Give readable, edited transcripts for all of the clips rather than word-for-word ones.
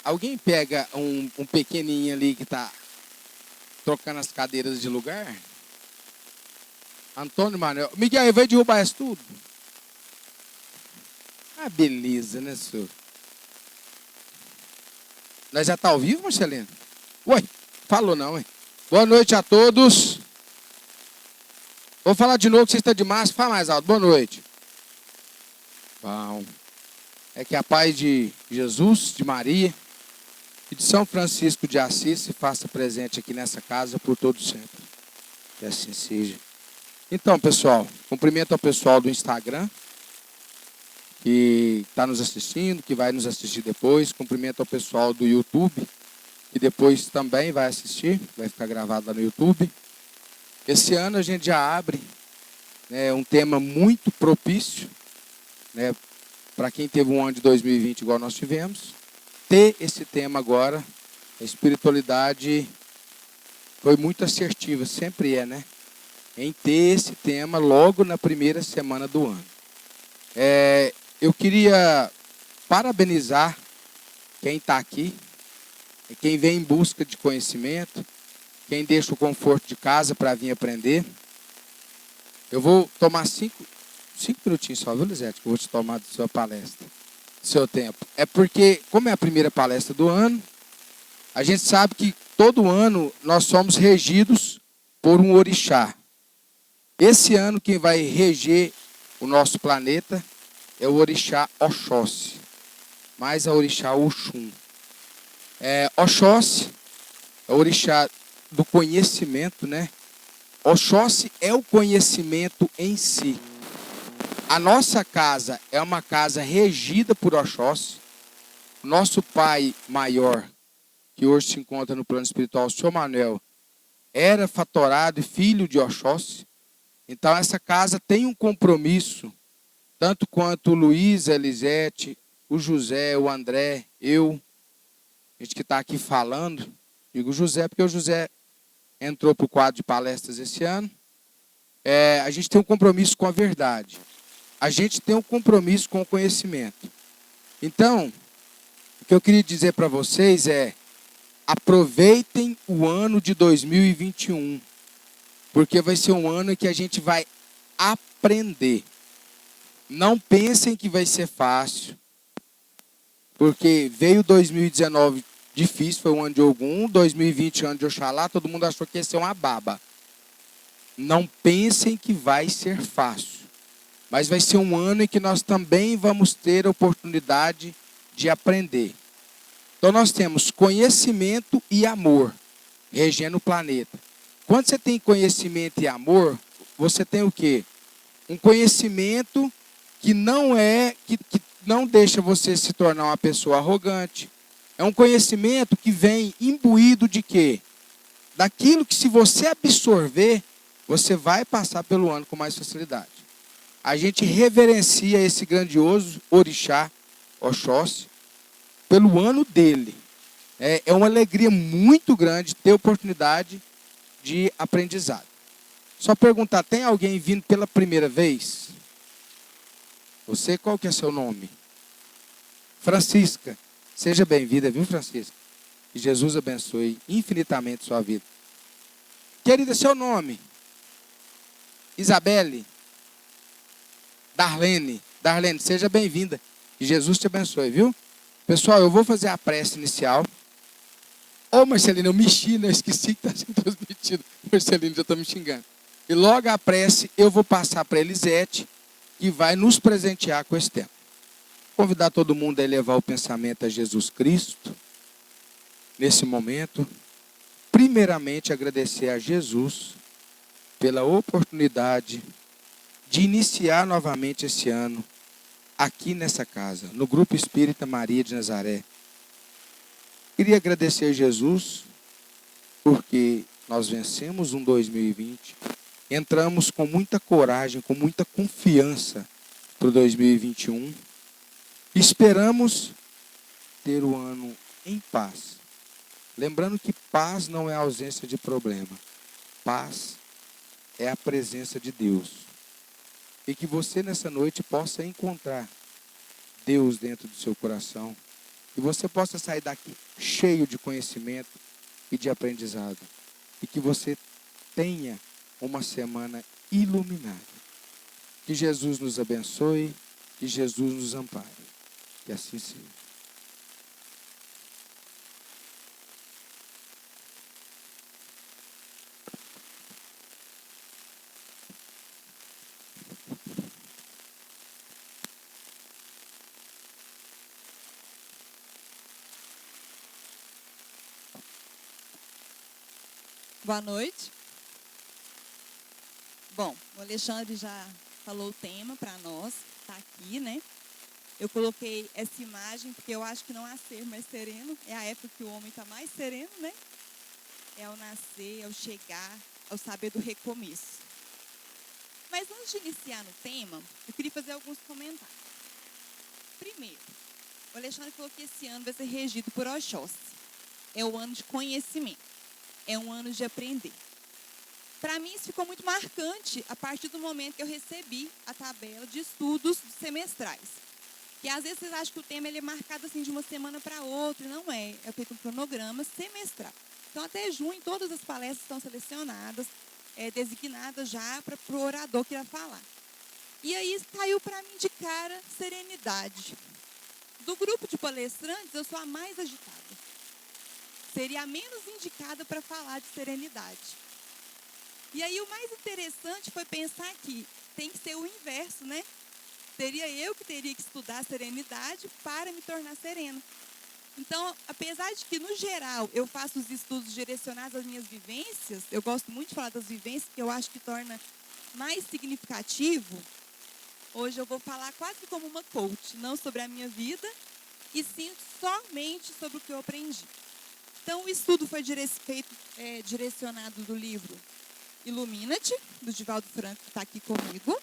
Alguém pega um pequenininho ali que tá trocando as cadeiras de lugar? Antônio Manuel. Miguel, vai derrubar isso tudo? Ah, beleza, né, senhor? Nós já tá ao vivo, Marcelino? Ué, falou não, hein? Boa noite a todos. Vou falar de novo que vocês estão de máscara. Fala mais alto. Boa noite. Bom. É que a paz de Jesus, de Maria e de São Francisco de Assis se faça presente aqui nessa casa por todo sempre. Que assim seja. Então, pessoal, cumprimento ao pessoal do Instagram que está nos assistindo, que vai nos assistir depois. Cumprimento ao pessoal do YouTube, que depois também vai assistir, vai ficar gravado lá no YouTube. Esse ano a gente já abre, né, um tema muito propício, né, para quem teve um ano de 2020 igual nós tivemos. Ter esse tema agora, a espiritualidade foi muito assertiva, sempre é, né? Em ter esse tema logo na primeira semana do ano. Eu queria parabenizar quem está aqui, quem vem em busca de conhecimento, quem deixa o conforto de casa para vir aprender. Eu vou tomar 5 minutinhos só, viu, Lisete, que eu vou te tomar da sua palestra, do seu tempo. É porque, como é a primeira palestra do ano, a gente sabe que todo ano nós somos regidos por um orixá. Esse ano quem vai reger o nosso planeta é o orixá Oxóssi, mais a orixá Oxum. Oxóssi é o orixá do conhecimento, né? Oxóssi é o conhecimento em si. A nossa casa é uma casa regida por Oxóssi. Nosso pai maior, que hoje se encontra no plano espiritual, o senhor Manuel, era fatorado e filho de Oxóssi. Então essa casa tem um compromisso, tanto quanto o Luiz, a Elisete, o José, o André, eu, a gente que está aqui falando, digo José porque o José entrou para o quadro de palestras esse ano. A gente tem um compromisso com a verdade. A gente tem um compromisso com o conhecimento. Então, o que eu queria dizer para vocês é: aproveitem o ano de 2021, porque vai ser um ano em que a gente vai aprender. Não pensem que vai ser fácil, porque veio 2019 difícil, foi um ano de Ogum, 2020 ano de Oxalá, todo mundo achou que ia ser uma baba. Não pensem que vai ser fácil, mas vai ser um ano em que nós também vamos ter a oportunidade de aprender. Então nós temos conhecimento e amor regendo o planeta. Quando você tem conhecimento e amor, você tem o quê? Um conhecimento que não deixa você se tornar uma pessoa arrogante. É um conhecimento que vem imbuído de quê? Daquilo que, se você absorver, você vai passar pelo ano com mais facilidade. A gente reverencia esse grandioso orixá, Oxóssi, pelo ano dele. É uma alegria muito grande ter oportunidade de aprendizado. Só perguntar, tem alguém vindo pela primeira vez? Você, qual que é seu nome? Francisca. Seja bem-vinda, viu, Francisca? Que Jesus abençoe infinitamente sua vida. Querida, seu nome? Isabelle. Darlene. Darlene, seja bem-vinda. Que Jesus te abençoe, viu? Pessoal, eu vou fazer a prece inicial. Ô, Marcelino, eu mexi, né? Eu esqueci que está sendo transmitido. Marcelino já está me xingando. E logo a prece eu vou passar para a Elisete, que vai nos presentear com esse tempo. Convidar todo mundo a elevar o pensamento a Jesus Cristo. Nesse momento, primeiramente agradecer a Jesus pela oportunidade de iniciar novamente esse ano aqui nessa casa, no Grupo Espírita Maria de Nazaré. Queria agradecer a Jesus porque nós vencemos um 2020, entramos com muita coragem, com muita confiança para o 2021. Esperamos ter o ano em paz. Lembrando que paz não é a ausência de problema. Paz é a presença de Deus. E que você nessa noite possa encontrar Deus dentro do seu coração. Que você possa sair daqui cheio de conhecimento e de aprendizado. E que você tenha uma semana iluminada. Que Jesus nos abençoe, que Jesus nos ampare. Que assim seja. Boa noite. Bom, o Alexandre já falou o tema para nós, está aqui, né? Eu coloquei essa imagem porque eu acho que não há ser mais sereno. É a época que o homem está mais sereno, né? É o nascer, é o chegar, é o saber do recomeço. Mas antes de iniciar no tema, eu queria fazer alguns comentários. Primeiro, o Alexandre falou que esse ano vai ser regido por Oxóssi. É o ano de conhecimento. É um ano de aprender. Para mim, isso ficou muito marcante a partir do momento que eu recebi a tabela de estudos semestrais. Que às vezes vocês acham que o tema ele é marcado assim de uma semana para outra, e não é. É feito um cronograma semestral. Então, até junho, todas as palestras estão selecionadas, designadas já para o orador que irá falar. E aí caiu para mim de cara serenidade. Do grupo de palestrantes, eu sou a mais agitada. Seria a menos indicada para falar de serenidade. E aí o mais interessante foi pensar que tem que ser o inverso, né? Seria eu que teria que estudar serenidade para me tornar serena. Então, apesar de que, no geral, eu faço os estudos direcionados às minhas vivências, eu gosto muito de falar das vivências, que eu acho que torna mais significativo, hoje eu vou falar quase como uma coach, não sobre a minha vida, e sim somente sobre o que eu aprendi. Então, o estudo foi direcionado do livro Ilumina-te, do Divaldo Franco, que está aqui comigo,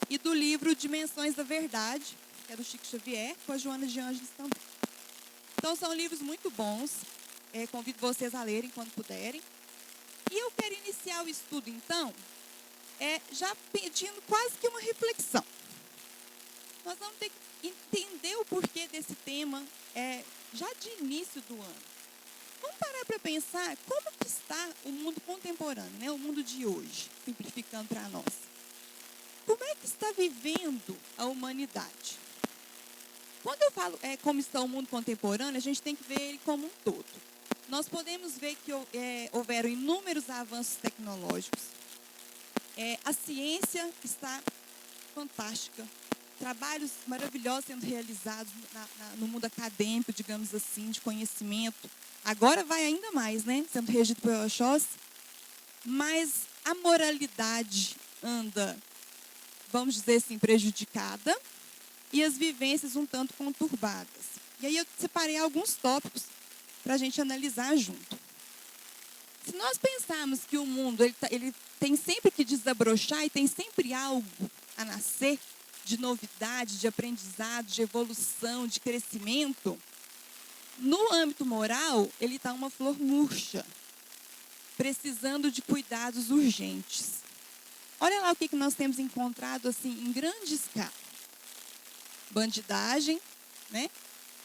e do livro Dimensões da Verdade, que é do Chico Xavier, com a Joana de Ângeles também. Então, são livros muito bons, convido vocês a lerem quando puderem. E eu quero iniciar o estudo, então, já pedindo quase que uma reflexão. Nós vamos ter que entender o porquê desse tema já de início do ano. Vamos parar para pensar como que está o mundo contemporâneo, né? O mundo de hoje, simplificando para nós. Como é que está vivendo a humanidade? Quando eu falo como está o mundo contemporâneo, a gente tem que ver ele como um todo. Nós podemos ver que houveram inúmeros avanços tecnológicos. A ciência está fantástica. Trabalhos maravilhosos sendo realizados no mundo acadêmico, digamos assim, de conhecimento. Agora vai ainda mais, né? Sendo regido por Oxóssi. Mas a moralidade anda, vamos dizer assim, prejudicada e as vivências um tanto conturbadas. E aí eu separei alguns tópicos para a gente analisar junto. Se nós pensarmos que o mundo ele tem sempre que desabrochar e tem sempre algo a nascer de novidade, de aprendizado, de evolução, de crescimento, no âmbito moral, ele está uma flor murcha, precisando de cuidados urgentes. Olha lá o que nós temos encontrado assim, em grande escala. Bandidagem, né?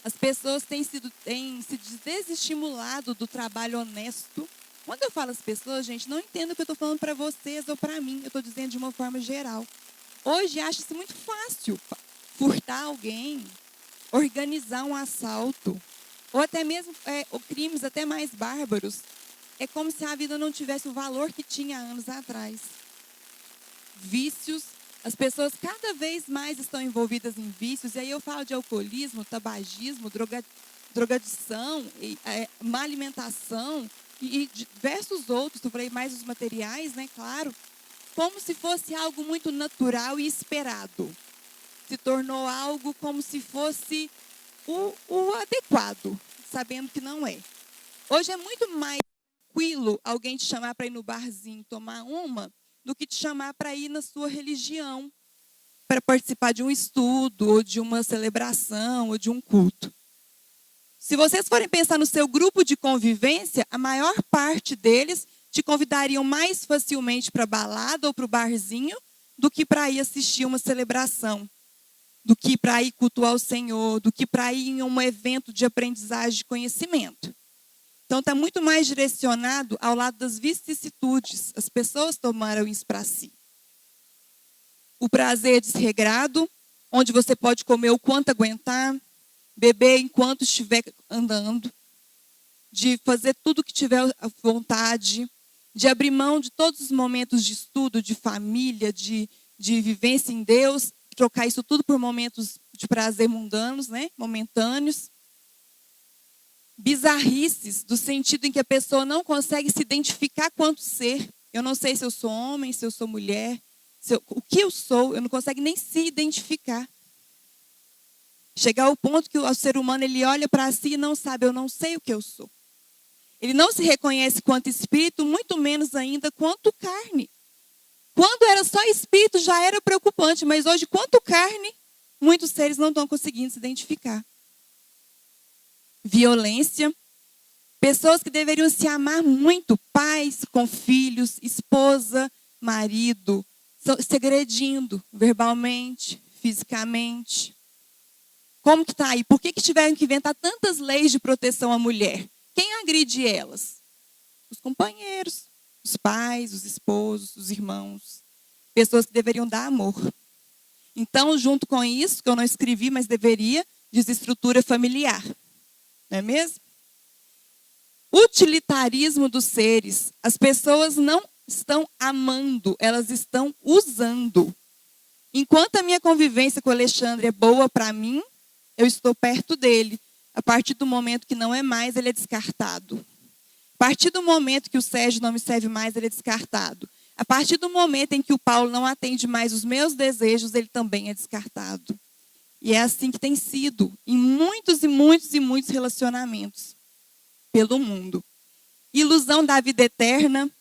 As pessoas têm se desestimulado do trabalho honesto. Quando eu falo as pessoas, gente, não entendo o que eu estou falando para vocês ou para mim. Eu estou dizendo de uma forma geral. Hoje acha-se muito fácil furtar alguém, organizar um assalto, ou até mesmo crimes até mais bárbaros. É como se a vida não tivesse o valor que tinha há anos atrás. Vícios, as pessoas cada vez mais estão envolvidas em vícios, e aí eu falo de alcoolismo, tabagismo, drogadição, má alimentação e diversos outros, eu falei mais os materiais, né, claro, como se fosse algo muito natural e esperado. Se tornou algo como se fosse o adequado, sabendo que não é. Hoje é muito mais tranquilo alguém te chamar para ir no barzinho tomar uma do que te chamar para ir na sua religião, para participar de um estudo, ou de uma celebração, ou de um culto. Se vocês forem pensar no seu grupo de convivência, a maior parte deles te convidariam mais facilmente para a balada ou para o barzinho do que para ir assistir uma celebração. do que para ir cultuar o Senhor, do que para ir em um evento de aprendizagem de conhecimento. Então, está muito mais direcionado ao lado das vicissitudes. As pessoas tomaram isso para si. O prazer desregrado, onde você pode comer o quanto aguentar, beber enquanto estiver andando, de fazer tudo o que tiver à vontade, de abrir mão de todos os momentos de estudo, de família, de vivência em Deus, trocar isso tudo por momentos de prazer mundanos, né? Momentâneos. Bizarrices, do sentido em que a pessoa não consegue se identificar quanto ser. Eu não sei se eu sou homem, se eu sou mulher, o que eu sou, eu não consigo nem se identificar. Chegar ao ponto que o ser humano ele olha para si e não sabe, eu não sei o que eu sou. Ele não se reconhece quanto espírito, muito menos ainda quanto carne. Quando era só espírito já era preocupante, mas hoje quanto carne, muitos seres não estão conseguindo se identificar. Violência, pessoas que deveriam se amar muito, pais com filhos, esposa, marido, se agredindo verbalmente, fisicamente. Como que está aí? Por que tiveram que inventar tantas leis de proteção à mulher? Quem agride elas? Os companheiros, os pais, os esposos, os irmãos. Pessoas que deveriam dar amor. Então, junto com isso, que eu não escrevi, mas deveria, desestrutura familiar. Não é mesmo? Utilitarismo dos seres. As pessoas não estão amando, elas estão usando. Enquanto a minha convivência com o Alexandre é boa para mim, eu estou perto dele. A partir do momento que não é mais, ele é descartado. A partir do momento que o Sérgio não me serve mais, ele é descartado. A partir do momento em que o Paulo não atende mais os meus desejos, ele também é descartado. E é assim que tem sido em muitos e muitos e muitos relacionamentos pelo mundo. Ilusão da vida eterna.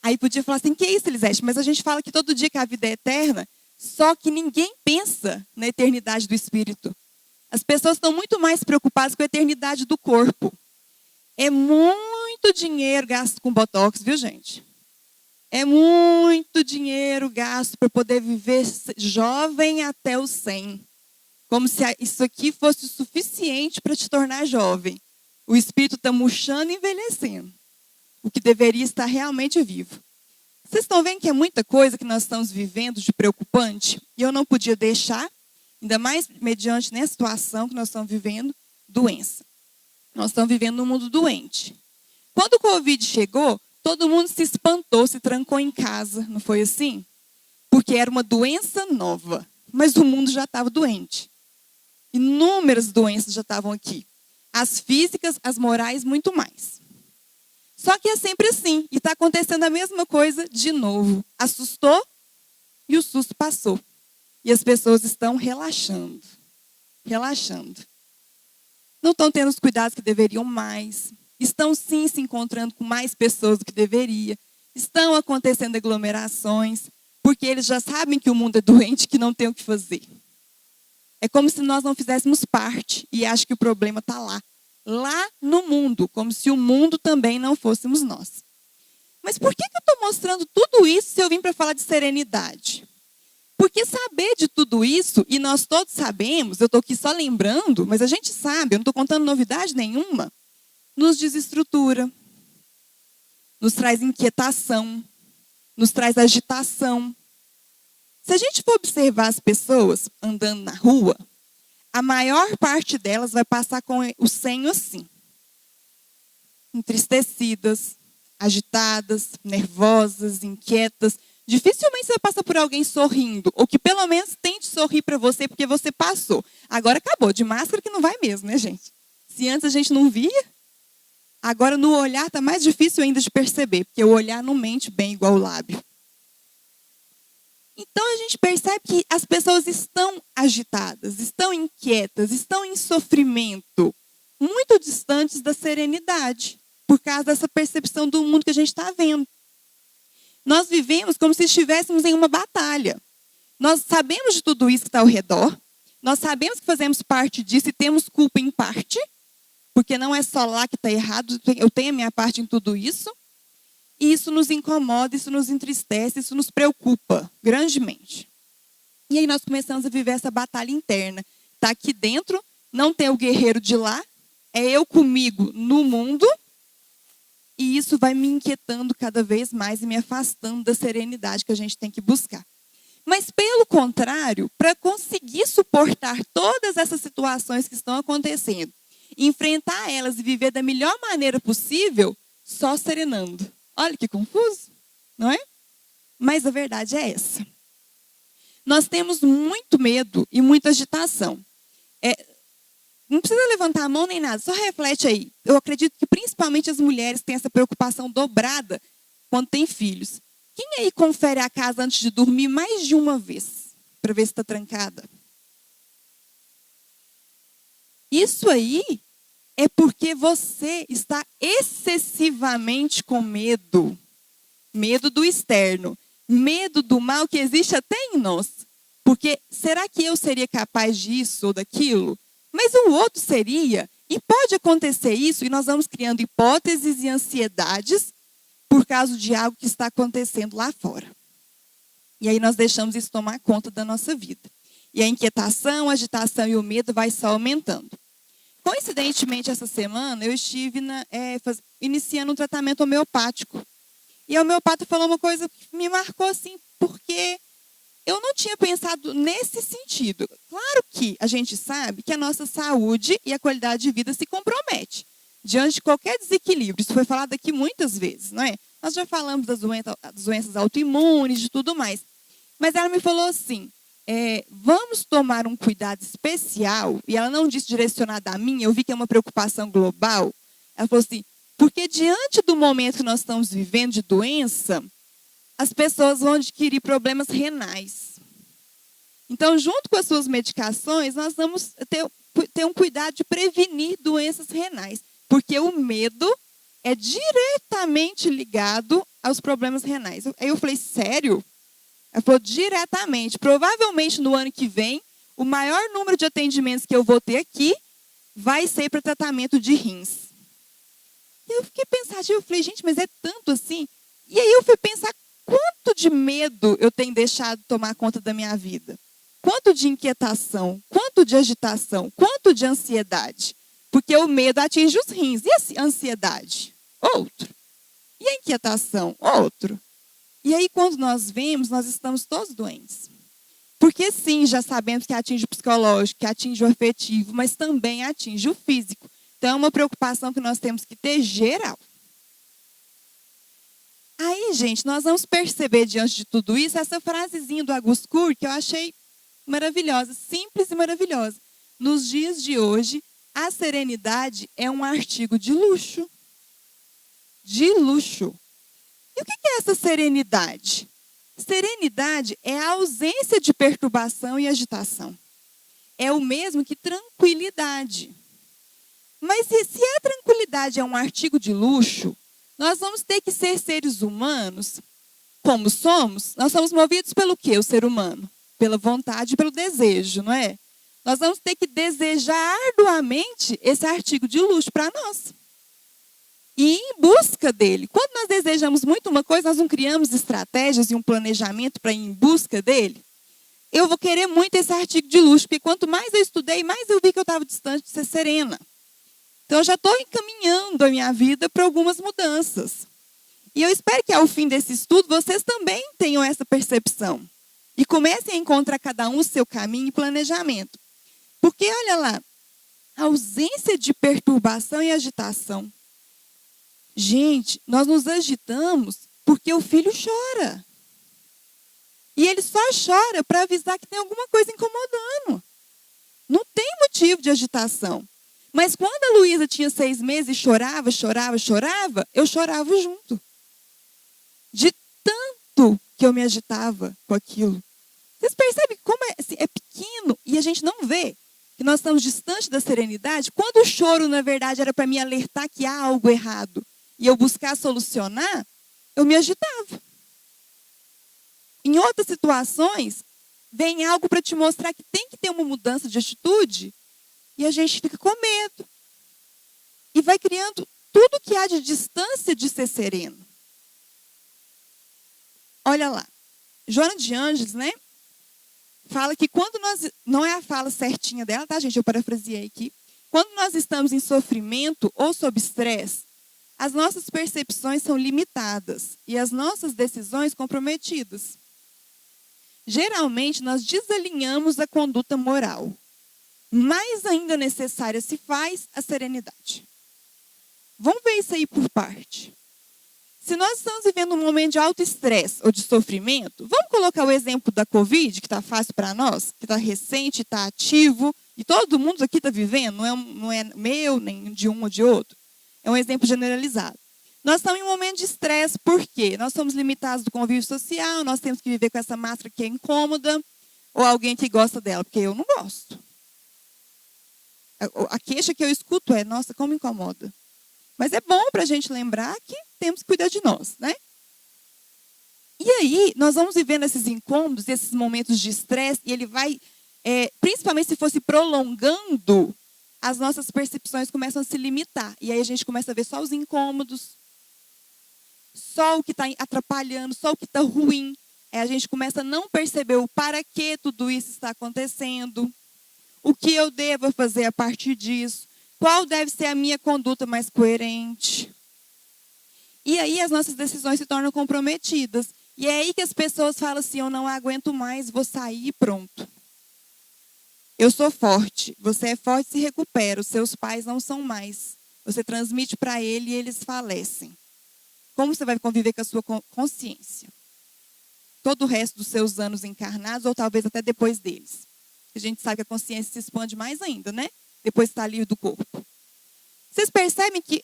Aí podia falar assim, que é isso, Elisete? Mas a gente fala que todo dia que a vida é eterna, só que ninguém pensa na eternidade do espírito. As pessoas estão muito mais preocupadas com a eternidade do corpo. É muito dinheiro gasto com botox, viu, gente? É muito dinheiro gasto para poder viver jovem até os 100. Como se isso aqui fosse o suficiente para te tornar jovem. O espírito está murchando e envelhecendo. O que deveria estar realmente vivo. Vocês estão vendo que é muita coisa que nós estamos vivendo de preocupante? E eu não podia deixar, ainda mais mediante nessa situação que nós estamos vivendo, doença. Nós estamos vivendo num mundo doente. Quando o Covid chegou, todo mundo se espantou, se trancou em casa. Não foi assim? Porque era uma doença nova. Mas o mundo já estava doente. Inúmeras doenças já estavam aqui. As físicas, as morais, muito mais. Só que é sempre assim. E está acontecendo a mesma coisa de novo. Assustou e o susto passou. E as pessoas estão relaxando. Relaxando. Não estão tendo os cuidados que deveriam mais. Estão sim se encontrando com mais pessoas do que deveria. Estão acontecendo aglomerações. Porque eles já sabem que o mundo é doente, que não tem o que fazer. É como se nós não fizéssemos parte. E acho que o problema está lá. Lá no mundo. Como se o mundo também não fôssemos nós. Mas por que eu estou mostrando tudo isso se eu vim para falar de serenidade? Porque saber de tudo isso, e nós todos sabemos, eu estou aqui só lembrando, mas a gente sabe, eu não estou contando novidade nenhuma, nos desestrutura, nos traz inquietação, nos traz agitação. Se a gente for observar as pessoas andando na rua, a maior parte delas vai passar com o senho assim. Entristecidas, agitadas, nervosas, inquietas. Dificilmente você vai passar por alguém sorrindo, ou que pelo menos tente sorrir para você porque você passou. Agora acabou, de máscara que não vai mesmo, né, gente? Se antes a gente não via, agora no olhar está mais difícil ainda de perceber, porque o olhar não mente bem igual o lábio. Então a gente percebe que as pessoas estão agitadas, estão inquietas, estão em sofrimento, muito distantes da serenidade, por causa dessa percepção do mundo que a gente está vendo. Nós vivemos como se estivéssemos em uma batalha. Nós sabemos de tudo isso que está ao redor, nós sabemos que fazemos parte disso e temos culpa em parte, porque não é só lá que está errado, eu tenho a minha parte em tudo isso. E isso nos incomoda, isso nos entristece, isso nos preocupa grandemente. E aí nós começamos a viver essa batalha interna. Está aqui dentro, não tem o guerreiro de lá, é eu comigo no mundo, e isso vai me inquietando cada vez mais e me afastando da serenidade que a gente tem que buscar. Mas, pelo contrário, para conseguir suportar todas essas situações que estão acontecendo, enfrentar elas e viver da melhor maneira possível, só serenando. Olha que confuso, não é? Mas a verdade é essa. Nós temos muito medo e muita agitação. Não precisa levantar a mão nem nada, só reflete aí. Eu acredito que principalmente as mulheres têm essa preocupação dobrada quando têm filhos. Quem aí confere a casa antes de dormir mais de uma vez, para ver se está trancada? Isso aí é porque você está excessivamente com medo. Medo do externo. Medo do mal que existe até em nós. Porque será que eu seria capaz disso ou daquilo? Mas o outro seria. E pode acontecer isso e nós vamos criando hipóteses e ansiedades por causa de algo que está acontecendo lá fora. E aí nós deixamos isso tomar conta da nossa vida. E a inquietação, a agitação e o medo vai só aumentando. Coincidentemente, essa semana, eu estive iniciando um tratamento homeopático. E a homeopata falou uma coisa que me marcou assim, porque eu não tinha pensado nesse sentido. Claro que a gente sabe que a nossa saúde e a qualidade de vida se compromete diante de qualquer desequilíbrio. Isso foi falado aqui muitas vezes, não é? Nós já falamos das doenças autoimunes, de tudo mais. Mas ela me falou assim, vamos tomar um cuidado especial, e ela não disse direcionada a mim, eu vi que é uma preocupação global. Ela falou assim, porque diante do momento que nós estamos vivendo de doença, as pessoas vão adquirir problemas renais. Então, junto com as suas medicações, nós vamos ter um cuidado de prevenir doenças renais. Porque o medo é diretamente ligado aos problemas renais. Aí eu falei, sério? Ela falou, diretamente. Provavelmente, no ano que vem, o maior número de atendimentos que eu vou ter aqui vai ser para tratamento de rins. E eu fiquei pensativa, eu falei, gente, mas é tanto assim? E aí eu fui pensar, quanto de medo eu tenho deixado tomar conta da minha vida? Quanto de inquietação? Quanto de agitação? Quanto de ansiedade? Porque o medo atinge os rins. E a ansiedade? Outro. E a inquietação? Outro. E aí, quando nós vemos, nós estamos todos doentes. Porque sim, já sabemos que atinge o psicológico, que atinge o afetivo, mas também atinge o físico. Então, é uma preocupação que nós temos que ter geral. Aí, gente, nós vamos perceber diante de tudo isso, essa frasezinha do Auguste Cury, que eu achei maravilhosa, simples e maravilhosa. Nos dias de hoje, a serenidade é um artigo de luxo. De luxo. E o que é essa serenidade? Serenidade é a ausência de perturbação e agitação. É o mesmo que tranquilidade. Mas se a tranquilidade é um artigo de luxo, nós vamos ter que ser seres humanos, como somos. Nós somos movidos pelo quê, o ser humano? Pela vontade e pelo desejo, não é? Nós vamos ter que desejar arduamente esse artigo de luxo para nós. E ir em busca dele. Quando nós desejamos muito uma coisa, nós não criamos estratégias e um planejamento para ir em busca dele. Eu vou querer muito esse artigo de luxo, porque quanto mais eu estudei, mais eu vi que eu estava distante de ser serena. Então, eu já estou encaminhando a minha vida para algumas mudanças. E eu espero que ao fim desse estudo, vocês também tenham essa percepção. E comecem a encontrar cada um o seu caminho e planejamento. Porque, olha lá, a ausência de perturbação e agitação. Gente, nós nos agitamos porque o filho chora. E ele só chora para avisar que tem alguma coisa incomodando. Não tem motivo de agitação. Mas quando a Luísa tinha 6 meses e chorava, eu chorava junto. De tanto que eu me agitava com aquilo. Vocês percebem como é pequeno e a gente não vê que nós estamos distantes da serenidade? Quando o choro, na verdade, era para me alertar que há algo errado e eu buscar solucionar, eu me agitava. Em outras situações, vem algo para te mostrar que tem que ter uma mudança de atitude e a gente fica com medo. E vai criando tudo que há de distância de ser sereno. Olha lá, Joana de Ângeles, né? fala que quando nós... Não é a fala certinha dela, tá, gente? Eu parafraseei aqui. Quando nós estamos em sofrimento ou sob estresse, as nossas percepções são limitadas e as nossas decisões comprometidas. Geralmente, nós desalinhamos a conduta moral. Mais ainda necessária se faz a serenidade. Vamos ver isso aí por parte. Se nós estamos vivendo um momento de alto estresse ou de sofrimento, vamos colocar o exemplo da Covid, que está fácil para nós, que está recente, está ativo, e todo mundo aqui está vivendo, não é meu, nem de um ou de outro. É um exemplo generalizado. Nós estamos em um momento de estresse, por quê? Nós somos limitados do convívio social, nós temos que viver com essa máscara que é incômoda, ou alguém que gosta dela, porque eu não gosto. A queixa que eu escuto é, nossa, como incomoda. Mas é bom para a gente lembrar que temos que cuidar de nós, né? E aí, nós vamos vivendo esses incômodos, esses momentos de estresse, e ele vai, principalmente se fosse prolongando, as nossas percepções começam a se limitar. E aí a gente começa a ver só os incômodos, só o que está atrapalhando, só o que está ruim. Aí a gente começa a não perceber o para que tudo isso está acontecendo, o que eu devo fazer a partir disso, qual deve ser a minha conduta mais coerente. E aí as nossas decisões se tornam comprometidas. E é aí que as pessoas falam assim, eu não aguento mais, vou sair e pronto. Eu sou forte, você é forte, se recupera, os seus pais não são mais. Você transmite para ele e eles falecem. Como você vai conviver com a sua consciência? Todo o resto dos seus anos encarnados, ou talvez até depois deles. A gente sabe que a consciência se expande mais ainda, né? Depois está livre do corpo. Vocês percebem que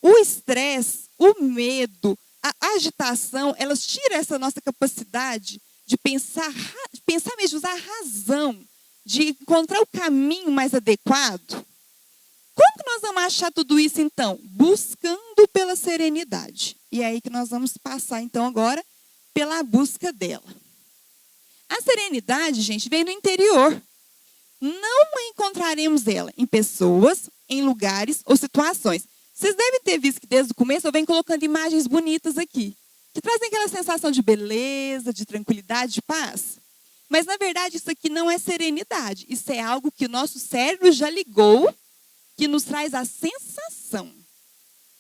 o estresse, o medo, a agitação, elas tiram essa nossa capacidade de pensar mesmo, usar a razão, de encontrar o caminho mais adequado. Como que nós vamos achar tudo isso, então? Buscando pela serenidade. E é aí que nós vamos passar, então, agora, pela busca dela. A serenidade, gente, vem do interior. Não encontraremos ela em pessoas, em lugares ou situações. Vocês devem ter visto que desde o começo eu venho colocando imagens bonitas aqui, que trazem aquela sensação de beleza, de tranquilidade, de paz. Mas, na verdade, isso aqui não é serenidade. Isso é algo que o nosso cérebro já ligou, que nos traz a sensação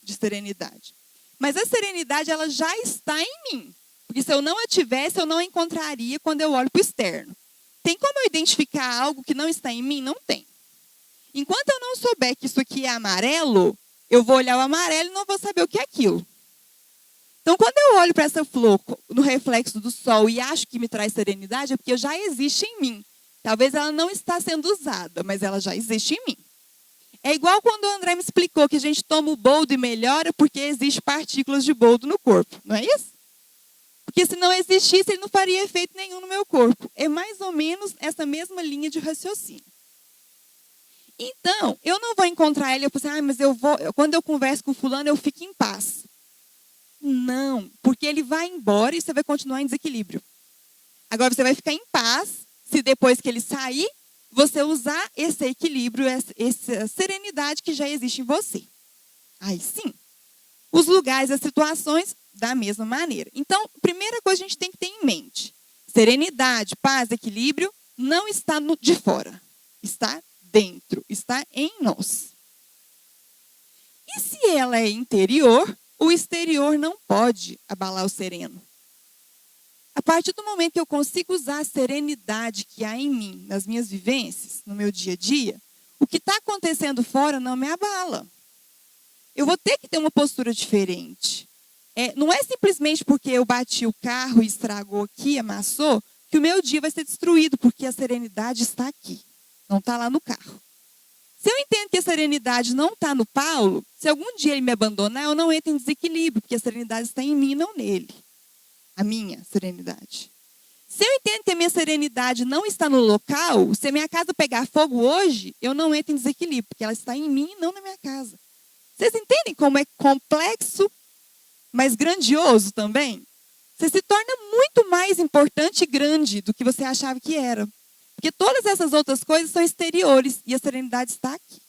de serenidade. Mas a serenidade, ela já está em mim. Porque se eu não a tivesse, eu não a encontraria quando eu olho para o externo. Tem como eu identificar algo que não está em mim? Não tem. Enquanto eu não souber que isso aqui é amarelo, eu vou olhar o amarelo e não vou saber o que é aquilo. Então, quando eu olho para essa flor no reflexo do sol e acho que me traz serenidade, é porque já existe em mim. Talvez ela não está sendo usada, mas ela já existe em mim. É igual quando o André me explicou que a gente toma o boldo e melhora porque existem partículas de boldo no corpo. Não é isso? Porque se não existisse, ele não faria efeito nenhum no meu corpo. É mais ou menos essa mesma linha de raciocínio. Então, eu não vou encontrar ele e eu pensar, mas quando eu converso com fulano, eu fico em paz. Não, porque ele vai embora e você vai continuar em desequilíbrio. Agora, você vai ficar em paz se depois que ele sair, você usar esse equilíbrio, essa serenidade que já existe em você. Aí sim. Os lugares, as situações, da mesma maneira. Então, primeira coisa que a gente tem que ter em mente. Serenidade, paz, equilíbrio, não está de fora. Está dentro, está em nós. E se ela é interior, o exterior não pode abalar o sereno. A partir do momento que eu consigo usar a serenidade que há em mim, nas minhas vivências, no meu dia a dia, o que está acontecendo fora não me abala. Eu vou ter que ter uma postura diferente. Não é simplesmente porque eu bati o carro e estragou aqui, amassou, que o meu dia vai ser destruído, porque a serenidade está aqui, não está lá no carro. Se eu entendo que a serenidade não está no Paulo, se algum dia ele me abandonar, eu não entro em desequilíbrio, porque a serenidade está em mim, não nele. A minha serenidade. Se eu entendo que a minha serenidade não está no local, se a minha casa pegar fogo hoje, eu não entro em desequilíbrio, porque ela está em mim e não na minha casa. Vocês entendem como é complexo, mas grandioso também? Você se torna muito mais importante e grande do que você achava que era. Porque todas essas outras coisas são exteriores e a serenidade está aqui.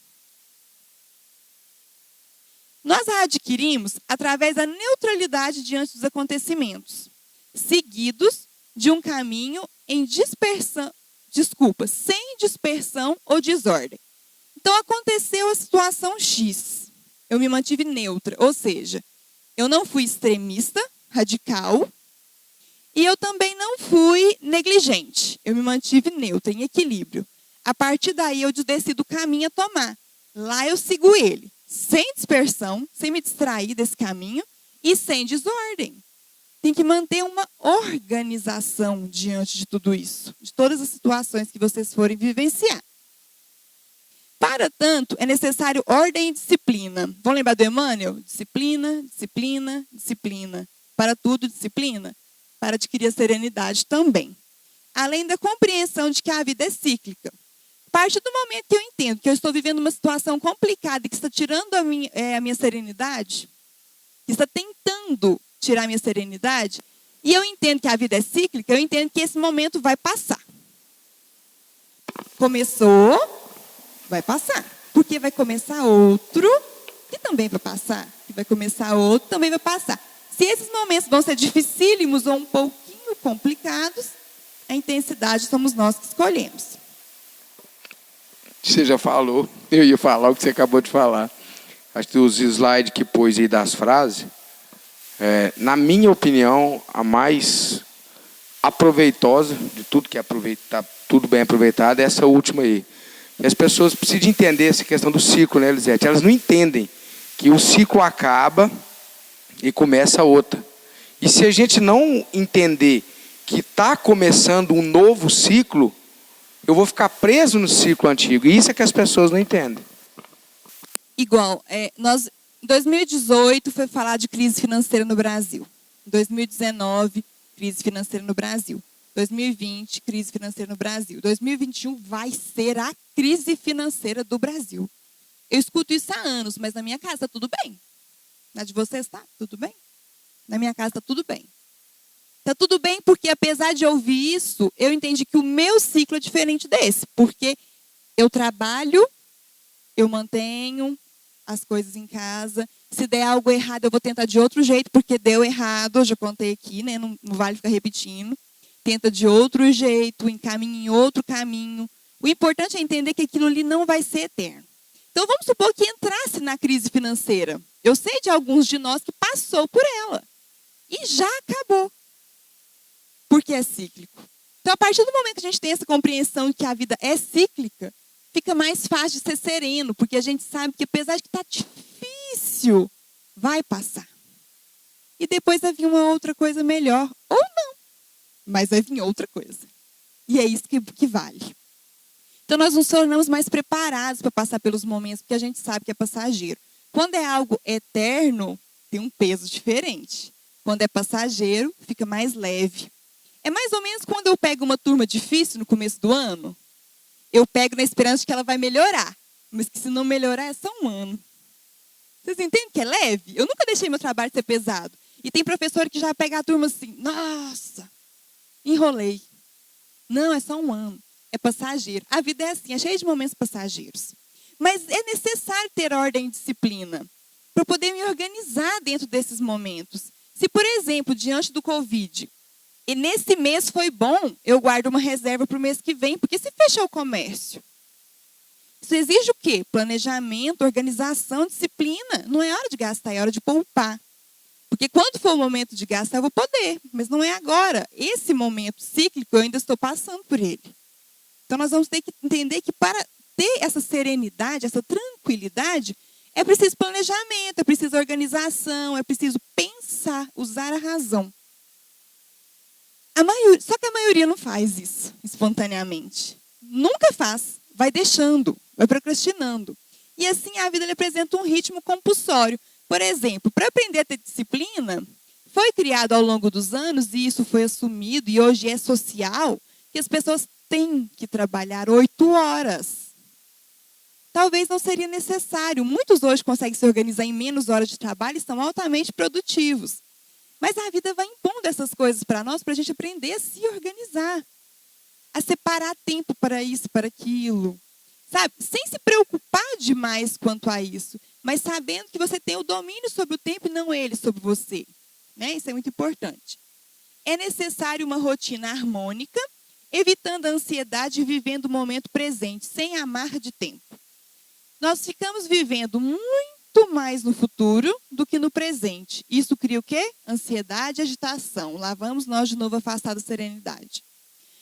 Nós a adquirimos através da neutralidade diante dos acontecimentos, seguidos de um caminho em dispersão, sem dispersão ou desordem. Então, aconteceu a situação X. Eu me mantive neutra, ou seja, eu não fui extremista, radical, e eu também não fui negligente. Eu me mantive neutra, em equilíbrio. A partir daí, eu decido o caminho a tomar. Lá eu sigo ele, sem dispersão, sem me distrair desse caminho e sem desordem. Tem que manter uma organização diante de tudo isso, de todas as situações que vocês forem vivenciar. Para tanto, é necessário ordem e disciplina. Vão lembrar do Emmanuel? Disciplina, disciplina, disciplina. Para tudo, disciplina. Para adquirir a serenidade também. Além da compreensão de que a vida é cíclica. A partir do momento que eu entendo que eu estou vivendo uma situação complicada e que está tirando a minha serenidade, que está tentando tirar a minha serenidade, e eu entendo que a vida é cíclica, eu entendo que esse momento vai passar. Começou, vai passar. Porque vai começar outro, que também vai passar. Que vai começar outro, também vai passar. Se esses momentos vão ser dificílimos ou um pouquinho complicados, a intensidade somos nós que escolhemos. Você já falou, eu ia falar o que você acabou de falar. Acho que os slides que pôs aí das frases, na minha opinião, a mais aproveitosa de tudo que tá tudo bem aproveitado é essa última aí. E as pessoas precisam entender essa questão do ciclo, né, Elisete? Elas não entendem que o ciclo acaba e começa outra. E se a gente não entender que está começando um novo ciclo, eu vou ficar preso no ciclo antigo. E isso é que as pessoas não entendem. Igual, em 2018 foi falar de crise financeira no Brasil. Em 2019, crise financeira no Brasil. 2020, crise financeira no Brasil. 2021 vai ser a crise financeira do Brasil. Eu escuto isso há anos, mas na minha casa está tudo bem. Na de vocês está tudo bem? Na minha casa está tudo bem. Está tudo bem porque, apesar de ouvir isso, eu entendi que o meu ciclo é diferente desse. Porque eu trabalho, eu mantenho as coisas em casa. Se der algo errado, eu vou tentar de outro jeito, porque deu errado. Eu já contei aqui, né? Não vale ficar repetindo. Tenta de outro jeito, encaminha em outro caminho. O importante é entender que aquilo ali não vai ser eterno. Então, vamos supor que entrasse na crise financeira. Eu sei de alguns de nós que passou por ela. E já acabou. Porque é cíclico. Então, a partir do momento que a gente tem essa compreensão de que a vida é cíclica, fica mais fácil de ser sereno, porque a gente sabe que, apesar de que está difícil, vai passar. E depois vai vir uma outra coisa melhor. Ou não. Mas vai vir outra coisa. E é isso que vale. Então, nós nos tornamos mais preparados para passar pelos momentos, porque a gente sabe que é passageiro. Quando é algo eterno, tem um peso diferente. Quando é passageiro, fica mais leve. É mais ou menos quando eu pego uma turma difícil no começo do ano, eu pego na esperança de que ela vai melhorar. Mas que se não melhorar, é só um ano. Vocês entendem que é leve? Eu nunca deixei meu trabalho ser pesado. E tem professor que já pega a turma assim, nossa, enrolei. Não, é só um ano. É passageiro. A vida é assim, é cheia de momentos passageiros. Mas é necessário ter ordem e disciplina para poder me organizar dentro desses momentos. Se, por exemplo, diante do Covid, e nesse mês foi bom, eu guardo uma reserva para o mês que vem, porque se fechar o comércio, isso exige o quê? Planejamento, organização, disciplina. Não é hora de gastar, é hora de poupar. Porque quando for o momento de gastar, eu vou poder, mas não é agora. Esse momento cíclico, eu ainda estou passando por ele. Então, nós vamos ter que entender que para ter essa serenidade, essa tranquilidade, é preciso planejamento, é preciso organização, é preciso pensar, usar a razão. Só que a maioria não faz isso espontaneamente. Nunca faz. Vai deixando, vai procrastinando. E assim a vida apresenta um ritmo compulsório. Por exemplo, para aprender a ter disciplina, foi criado ao longo dos anos, e isso foi assumido, e hoje é social, que as pessoas têm que trabalhar 8 horas. Talvez não seria necessário. Muitos hoje conseguem se organizar em menos horas de trabalho e são altamente produtivos. Mas a vida vai impondo essas coisas para nós, para a gente aprender a se organizar. A separar tempo para isso, para aquilo. Sabe? Sem se preocupar demais quanto a isso. Mas sabendo que você tem o domínio sobre o tempo e não ele sobre você. Né? Isso é muito importante. É necessário uma rotina harmônica evitando a ansiedade e vivendo o momento presente, sem amarra de tempo. Nós ficamos vivendo muito mais no futuro do que no presente. Isso cria o quê? Ansiedade e agitação. Lá vamos nós de novo afastados da serenidade.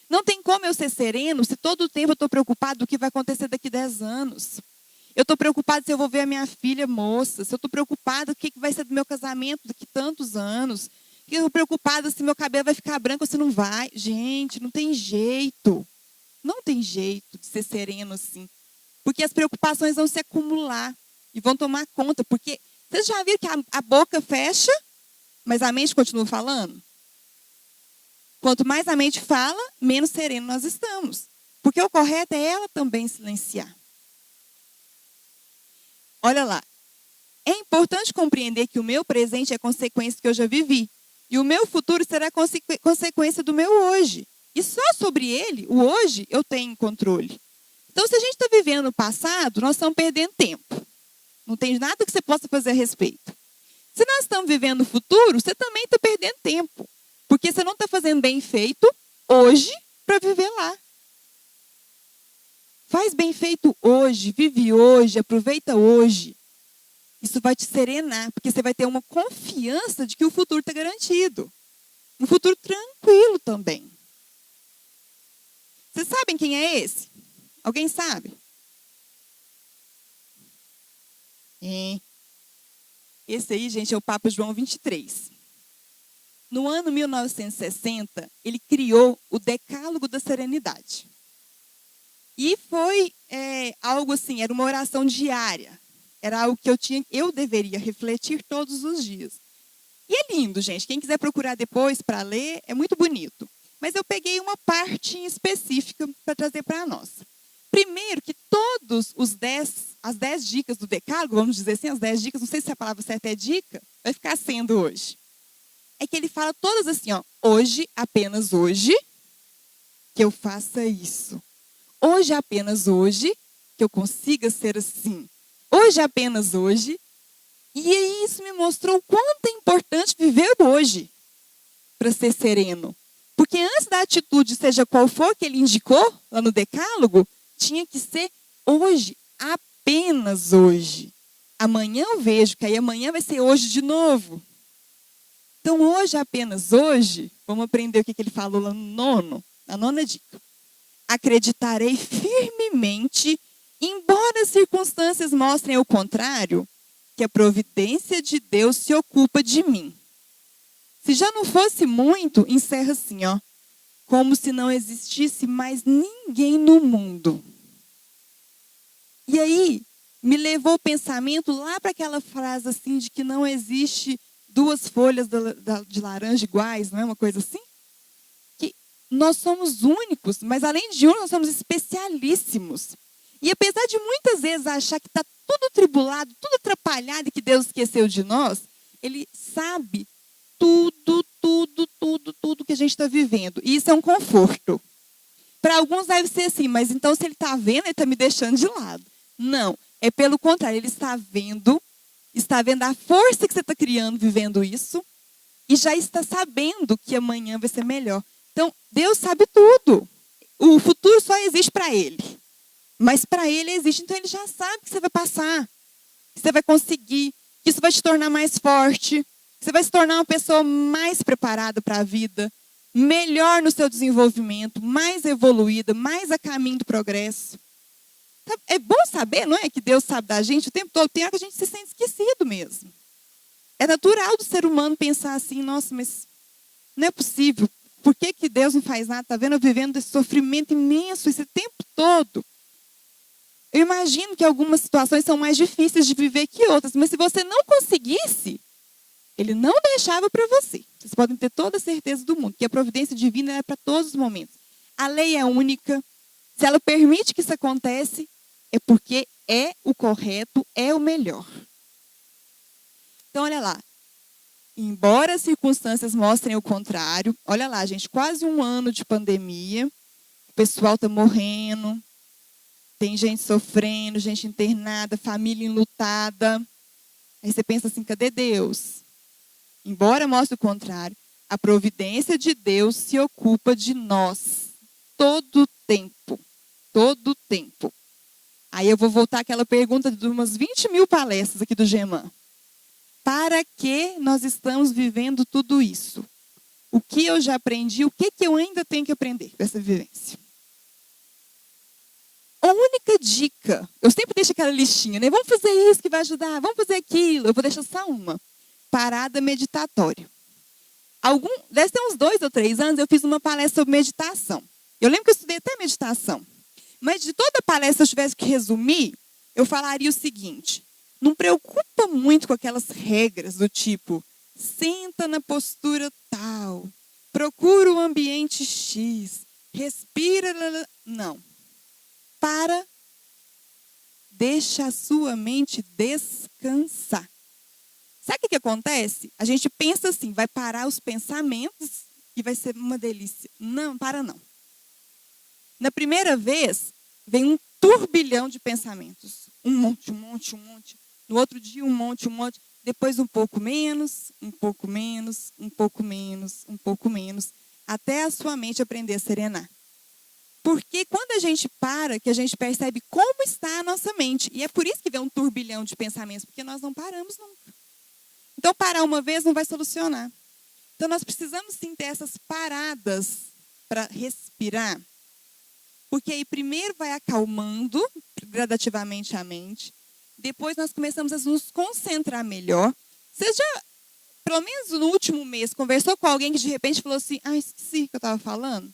Não tem como eu ser sereno se todo o tempo eu estou preocupado do que vai acontecer daqui 10 anos. Eu estou preocupado se eu vou ver a minha filha moça. Se eu estou preocupado o que vai ser do meu casamento daqui tantos anos. Eu estou preocupada se meu cabelo vai ficar branco ou se não vai. Gente, não tem jeito. Não tem jeito de ser sereno assim. Porque as preocupações vão se acumular e vão tomar conta. Porque vocês já viram que a boca fecha, mas a mente continua falando? Quanto mais a mente fala, menos sereno nós estamos. Porque o correto é ela também silenciar. Olha lá. É importante compreender que o meu presente é consequência do que eu já vivi. E o meu futuro será consequência do meu hoje. E só sobre ele, o hoje, eu tenho controle. Então, se a gente está vivendo no passado, nós estamos perdendo tempo. Não tem nada que você possa fazer a respeito. Se nós estamos vivendo no futuro, você também está perdendo tempo. Porque você não está fazendo bem feito hoje para viver lá. Faz bem feito hoje, vive hoje, aproveita hoje. Isso vai te serenar, porque você vai ter uma confiança de que o futuro está garantido. Um futuro tranquilo também. Vocês sabem quem é esse? Alguém sabe? Esse aí, gente, é o Papa João 23. No ano 1960, ele criou o Decálogo da Serenidade. E foi algo assim, era uma oração diária. Era algo que eu deveria refletir todos os dias. E é lindo, gente. Quem quiser procurar depois para ler, é muito bonito. Mas eu peguei uma parte em específica para trazer para nós. Primeiro, que todos as 10 dicas do Decálogo, vamos dizer assim, as 10 dicas, não sei se a palavra certa é dica, vai ficar sendo hoje. É que ele fala todas assim, ó, hoje, apenas hoje, que eu faça isso. Hoje, apenas hoje, que eu consiga ser assim. Hoje, apenas hoje. E aí isso me mostrou o quanto é importante viver hoje para ser sereno. Porque antes da atitude, seja qual for que ele indicou lá no Decálogo, tinha que ser hoje, apenas hoje. Amanhã eu vejo, que aí amanhã vai ser hoje de novo. Então, hoje, apenas hoje, vamos aprender o que ele falou lá na nona dica. Acreditarei firmemente, embora as circunstâncias mostrem o contrário, que a providência de Deus se ocupa de mim. Se já não fosse muito, encerra assim, ó, como se não existisse mais ninguém no mundo. E aí, me levou o pensamento lá para aquela frase assim, de que não existe 2 folhas de laranja iguais, não é uma coisa assim? Que nós somos únicos, mas além de únicos, nós somos especialíssimos. E apesar de muitas vezes achar que está tudo tribulado, tudo atrapalhado e que Deus esqueceu de nós, Ele sabe tudo que a gente está vivendo. E isso é um conforto. Para alguns deve ser assim, mas então se Ele está vendo, Ele está me deixando de lado. Não, é pelo contrário, Ele está vendo a força que você está criando vivendo isso e já está sabendo que amanhã vai ser melhor. Então, Deus sabe tudo. O futuro só existe para Ele. Mas para Ele existe, então Ele já sabe que você vai passar, que você vai conseguir, que isso vai te tornar mais forte, que você vai se tornar uma pessoa mais preparada para a vida, melhor no seu desenvolvimento, mais evoluída, mais a caminho do progresso. É bom saber, não é? Que Deus sabe da gente o tempo todo. Tem hora que a gente se sente esquecido mesmo. É natural do ser humano pensar assim, nossa, mas não é possível. Por que Deus não faz nada? Está vendo eu vivendo esse sofrimento imenso esse tempo todo? Eu imagino que algumas situações são mais difíceis de viver que outras. Mas se você não conseguisse, Ele não deixava para você. Vocês podem ter toda a certeza do mundo. Que a providência divina é para todos os momentos. A lei é única. Se ela permite que isso aconteça, é porque é o correto, é o melhor. Então, olha lá. Embora as circunstâncias mostrem o contrário, olha lá, gente, quase 1 ano de pandemia, o pessoal está morrendo, tem gente sofrendo, gente internada, família enlutada. Aí você pensa assim, cadê Deus? Embora mostre o contrário, a providência de Deus se ocupa de nós. todo tempo. Todo tempo. Aí eu vou voltar àquela pergunta de umas 20 mil palestras aqui do GEMAN. Para que nós estamos vivendo tudo isso? O que eu já aprendi, o que eu ainda tenho que aprender dessa vivência? A única dica, eu sempre deixo aquela listinha, né? Vamos fazer isso que vai ajudar, vamos fazer aquilo. Eu vou deixar só uma. Parada meditatória. Deve ter uns 2 ou 3 anos, eu fiz uma palestra sobre meditação. Eu lembro que eu estudei até meditação. Mas de toda palestra, se eu tivesse que resumir, eu falaria o seguinte. Não preocupa muito com aquelas regras do tipo, senta na postura tal, procura o ambiente X, respira. Não. Deixa a sua mente descansar. Sabe o que acontece? A gente pensa assim, vai parar os pensamentos e vai ser uma delícia. Não, não. Na primeira vez, vem um turbilhão de pensamentos. Um monte. No outro dia, um monte. Depois um pouco menos, até a sua mente aprender a serenar. Porque quando a gente para, que a gente percebe como está a nossa mente. E é por isso que vem um turbilhão de pensamentos, porque nós não paramos nunca. Então, parar uma vez não vai solucionar. Então, nós precisamos sim ter essas paradas para respirar. Porque aí primeiro vai acalmando gradativamente a mente. Depois nós começamos a nos concentrar melhor. Você já, pelo menos no último mês, conversou com alguém que de repente falou assim, esqueci o que eu estava falando?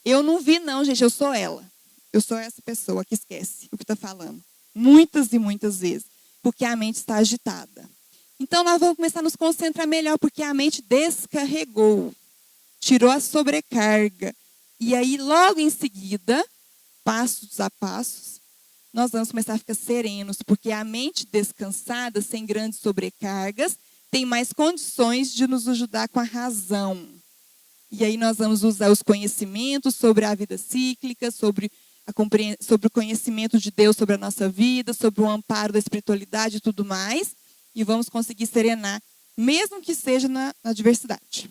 Eu não vi não, gente, eu sou ela. Eu sou essa pessoa que esquece o que está falando. Muitas e muitas vezes. Porque a mente está agitada. Então nós vamos começar a nos concentrar melhor, porque a mente descarregou. Tirou a sobrecarga. E aí, logo em seguida, passos a passos, nós vamos começar a ficar serenos, porque a mente descansada, sem grandes sobrecargas, tem mais condições de nos ajudar com a razão. E aí nós vamos usar os conhecimentos sobre a vida cíclica, sobre o conhecimento de Deus sobre a nossa vida, sobre o amparo da espiritualidade e tudo mais, e vamos conseguir serenar, mesmo que seja na adversidade.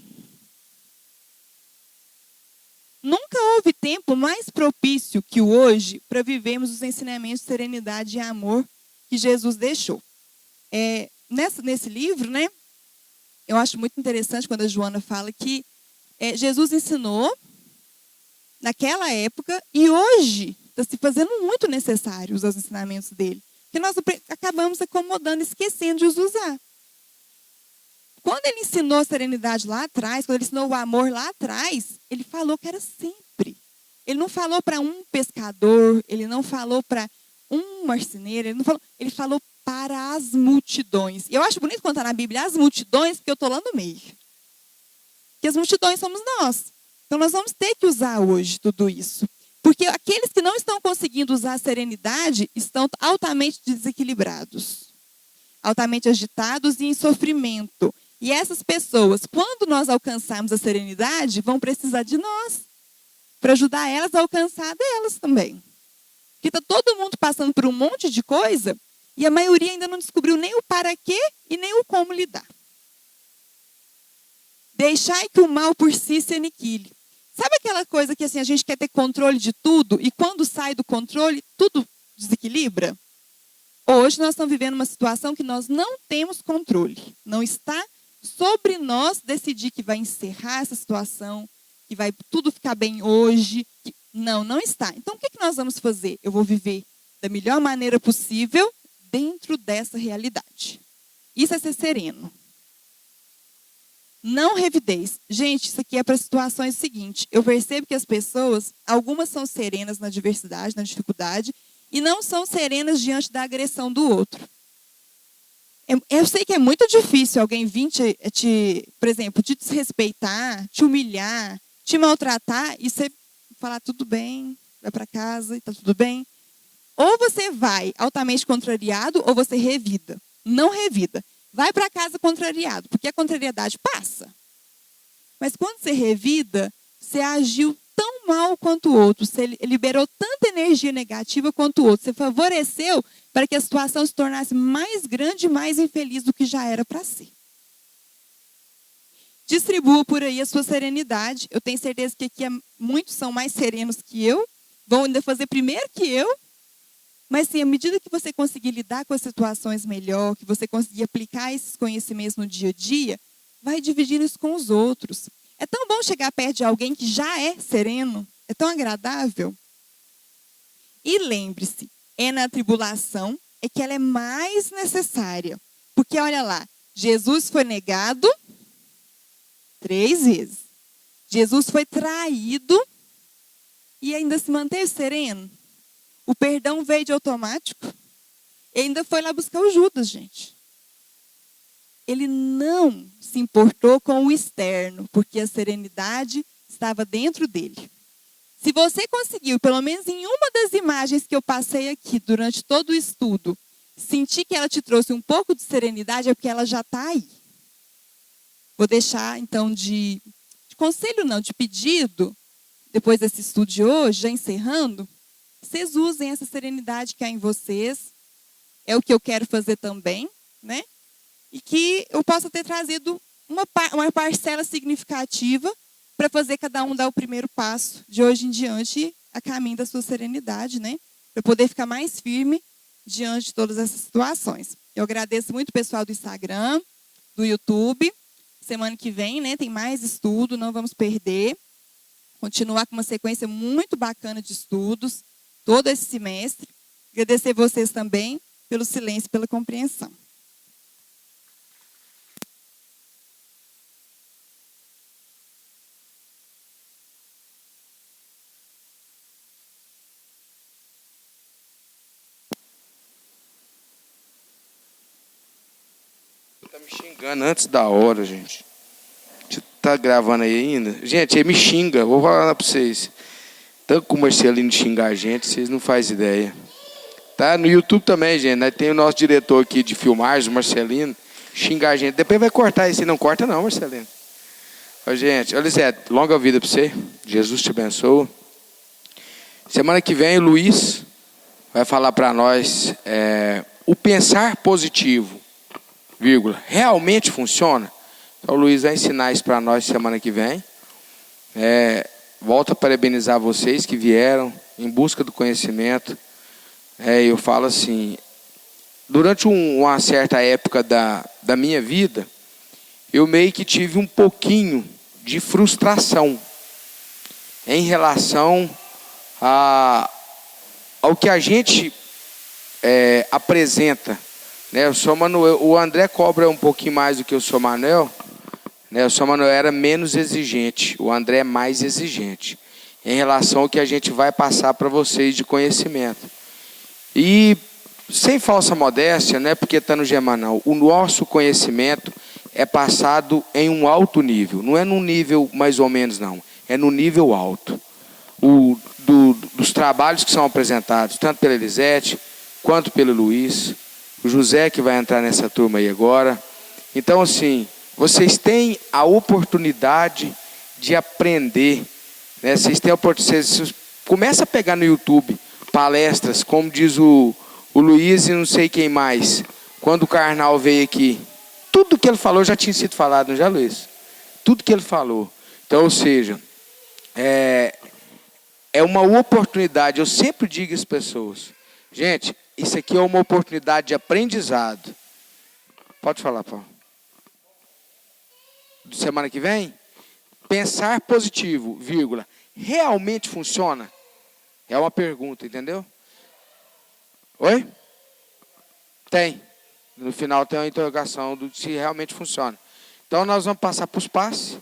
Nunca houve tempo mais propício que o hoje para vivermos os ensinamentos de serenidade e amor que Jesus deixou. Nesse livro, né, eu acho muito interessante quando a Joana fala que Jesus ensinou naquela época e hoje está se fazendo muito necessário usar os ensinamentos dele. Porque nós acabamos acomodando, esquecendo de os usar. Quando ele ensinou a serenidade lá atrás, quando ele ensinou o amor lá atrás, ele falou que era sempre. Ele não falou para um pescador, ele não falou para um marceneiro, ele falou para as multidões. E eu acho bonito quando está na Bíblia as multidões, porque eu estou lá no meio. Porque as multidões somos nós. Então nós vamos ter que usar hoje tudo isso. Porque aqueles que não estão conseguindo usar a serenidade estão altamente desequilibrados, altamente agitados e em sofrimento. E essas pessoas, quando nós alcançarmos a serenidade, vão precisar de nós para ajudar elas a alcançar a delas também. Porque está todo mundo passando por um monte de coisa e a maioria ainda não descobriu nem o para quê e nem o como lidar. Deixai que o mal por si se aniquile. Sabe aquela coisa que assim, a gente quer ter controle de tudo e quando sai do controle, tudo desequilibra? Hoje nós estamos vivendo uma situação que nós não temos controle. Não está sobre nós decidir que vai encerrar essa situação, que vai tudo ficar bem hoje. Não está. Então o que nós vamos fazer? Eu vou viver da melhor maneira possível dentro dessa realidade. Isso é ser sereno. Não revidez. Gente, isso aqui é para situações seguintes. Eu percebo que as pessoas, algumas são serenas na adversidade, na dificuldade, e não são serenas diante da agressão do outro. Eu sei que é muito difícil alguém vir por exemplo, te desrespeitar, te humilhar, te maltratar, e você falar tudo bem, vai para casa e está tudo bem. Ou você vai altamente contrariado, ou você revida. Não revida. Vai para casa contrariado, porque a contrariedade passa. Mas quando você revida, você agiu tão mal quanto o outro, você liberou tanta energia negativa quanto o outro, você favoreceu para que a situação se tornasse mais grande e mais infeliz do que já era para ser. Distribua por aí a sua serenidade. Eu tenho certeza que aqui muitos são mais serenos que eu, vão ainda fazer primeiro que eu. Mas, sim, à medida que você conseguir lidar com as situações melhor, que você conseguir aplicar esses conhecimentos no dia a dia, vai dividindo isso com os outros. É tão bom chegar perto de alguém que já é sereno. É tão agradável. E lembre-se, é na tribulação é que ela é mais necessária. Porque, olha lá, Jesus foi negado 3 vezes. Jesus foi traído e ainda se manteve sereno. O perdão veio de automático. Ele ainda foi lá buscar o Judas, gente. Ele não se importou com o externo, porque a serenidade estava dentro dele. Se você conseguiu, pelo menos em uma das imagens que eu passei aqui durante todo o estudo, sentir que ela te trouxe um pouco de serenidade, é porque ela já está aí. Vou deixar, então, de conselho não, de pedido, depois desse estudo de hoje, já encerrando, vocês usem essa serenidade que há em vocês. É o que eu quero fazer também, né? E que eu possa ter trazido uma parcela significativa para fazer cada um dar o primeiro passo de hoje em diante a caminho da sua serenidade, né? Para poder ficar mais firme diante de todas essas situações. Eu agradeço muito o pessoal do Instagram, do YouTube. Semana que vem, né, tem mais estudo, não vamos perder. Continuar com uma sequência muito bacana de estudos, todo esse semestre. Agradecer vocês também pelo silêncio e pela compreensão. Tá me xingando antes da hora, gente. Você tá gravando aí ainda? Gente, ele me xinga, vou falar para vocês. Tanto com o Marcelino xingar a gente, vocês não fazem ideia. Tá? No YouTube também, gente. Nós tem o nosso diretor aqui de filmagens, o Marcelino, xingar a gente. Depois vai cortar isso. Não corta não, Marcelino. Ó, gente, olha, Zé, longa vida para você. Jesus te abençoe. Semana que vem, o Luiz vai falar para nós o pensar positivo, vírgula, realmente funciona? Então, o Luiz vai ensinar isso para nós semana que vem. Volto a parabenizar vocês que vieram em busca do conhecimento. Eu falo assim, durante uma certa época da minha vida, eu meio que tive um pouquinho de frustração em relação ao que a gente apresenta. Né? O São Manuel, o André cobra um pouquinho mais do que o São Manuel. Né? O São Manuel era menos exigente, o André é mais exigente em relação ao que a gente vai passar para vocês de conhecimento. E sem falsa modéstia, não é porque está no Gema não, o nosso conhecimento é passado em um alto nível, não é num nível mais ou menos não, é no nível alto. Dos trabalhos que são apresentados, tanto pela Elisete, quanto pelo Luiz, o José que vai entrar nessa turma aí agora. Então assim, vocês têm a oportunidade de aprender, né? Vocês têm a oportunidade, vocês começa a pegar no YouTube palestras, como diz o Luiz e não sei quem mais, quando o Karnal veio aqui, tudo que ele falou já tinha sido falado, não já, Luiz? Tudo que ele falou. Então, ou seja, é uma oportunidade, eu sempre digo às pessoas, gente, isso aqui é uma oportunidade de aprendizado. Pode falar, Paulo. Semana que vem, pensar positivo, vírgula, realmente funciona? É uma pergunta, entendeu? Oi? Tem. No final tem uma interrogação do se realmente funciona. Então nós vamos passar para os passes.